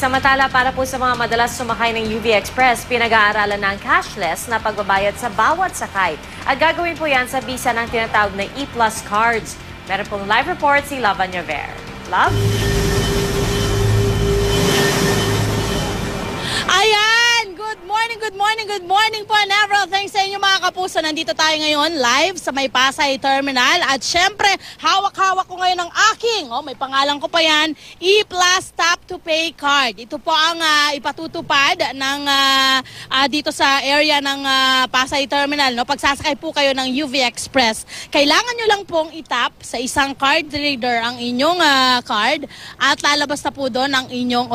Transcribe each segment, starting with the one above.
Samantala, para po sa mga madalas sumakay ng UV Express, pinag-aaralan ng cashless na pagbabayad sa bawat sakay. At gagawin po yan sa bisa ng tinatawag na E-Plus cards. Meron pong live report si Love Anyaver. Love? Ayan! Good morning po, Neville. Thanks sa inyo mga kapuso. Nandito tayo ngayon live sa May Pasay Terminal. At syempre, hawak-hawak ko ngayon ang aking, may pangalan ko pa yan, E-Plus Tap to Pay card. Ito po ang ipatutupad ng, dito sa area ng Pasay Terminal. No? Pagsasakay po kayo ng UV Express, kailangan nyo lang pong itap sa isang card reader ang inyong card at lalabas na po doon ang inyong,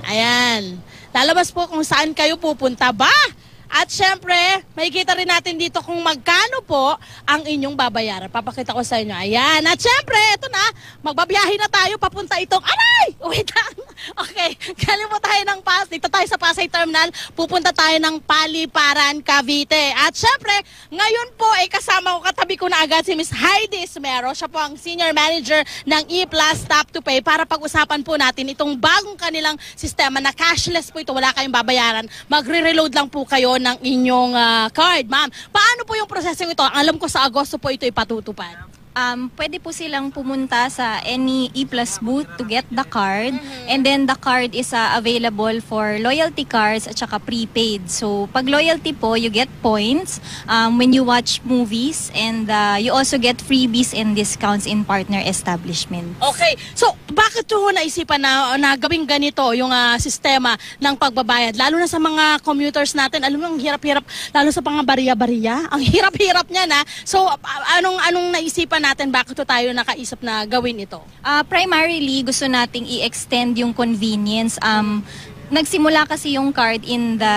ayan. Lalabas po kung saan kayo pupunta ba? At syempre, makikita rin natin dito kung magkano po ang inyong babayaran. Papakita ko sa inyo. Ayan. At syempre, ito na, magbabiyahe na tayo papunta itong, wait lang. Okay, galing po tayo ng dito tayo sa Pasay Terminal, pupunta tayo ng Paliparan, Cavite. At syempre, ngayon po ay kasama ko, katabi ko na agad si Miss Heidi Ismero. Siya po ang Senior Manager ng E-Plus Tap to Pay para pag-usapan po natin itong bagong kanilang sistema na cashless po ito. Wala kayong babayaran. Magre-reload lang po kayo ng inyong card. Ma'am, paano po yung prosesong ito? Alam ko sa Agosto po ito ipatutupad. Pwede po silang pumunta sa any E-Plus booth to get the card. And then the card is available for loyalty cards at saka prepaid. So pag loyalty po, you get points when you watch movies, and you also get freebies and discounts in partner establishments. Okay. So bakit ho naisipan na gawing ganito yung sistema ng pagbabayad? Lalo na sa mga commuters natin, alam mo, ang hirap-hirap, lalo sa mga bariya-bariya. Ang hirap-hirap niya na. So anong naisipan natin, bakit tayo nakaisip na gawin ito? Primarily, gusto nating i-extend yung convenience. Nagsimula kasi yung card in the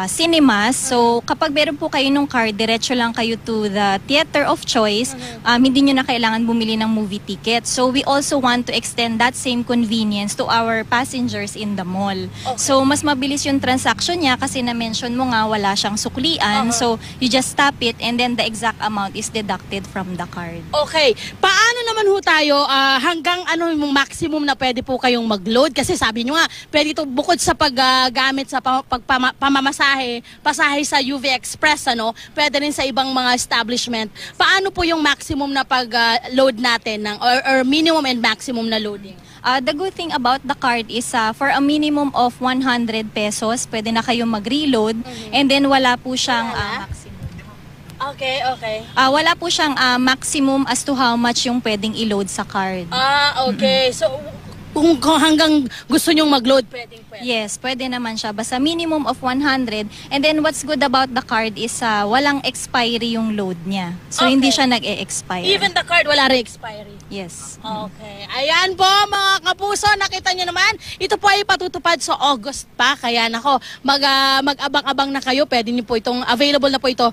cinemas. So, kapag meron po kayo ng card, diretso lang kayo to the theater of choice. Hindi nyo na kailangan bumili ng movie ticket. So, we also want to extend that same convenience to our passengers in the mall. Okay. So, mas mabilis yung transaction niya kasi na-mention mo nga wala siyang suklian. So, you just tap it and then the exact amount is deducted from the card. Okay. Paano naman ho tayo, hanggang yung maximum na pwede po kayong mag-load? Kasi sabi nyo nga, pwede ito bukod sa paggamit sa pamamasahe, pasahe sa UV Express, pwede rin sa ibang mga establishment. Paano po yung maximum na pag-load natin or minimum and maximum na loading? The good thing about the card is for a minimum of 100 pesos, pwede na kayo mag-reload, and then wala po siyang maximum. Okay. Wala po siyang maximum as to how much yung pwedeng i-load sa card. Okay. So, kung hanggang gusto nyong mag-load, pwede. Yes, pwede naman siya. Basta minimum of 100. And then what's good about the card is walang expiry yung load niya. So hindi siya nag-e-expire. Even the card, wala rin expiry? Yes. Okay. Ayan po mga kapuso, nakita nyo naman, ito po ay patutupad sa August pa. Kaya mag-abang-abang na kayo. Pwede nyo po itong, available na po ito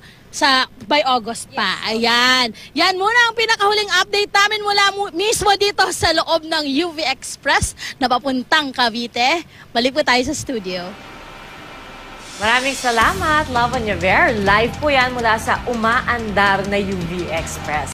by August pa. Ayan. Yan muna ang pinakahuling update namin mula mismo dito sa loob ng UV Express na papuntang Cavite. Balik po tayo sa studio. Maraming salamat, Love Anyaver. Live po yan mula sa umaandar na UV Express.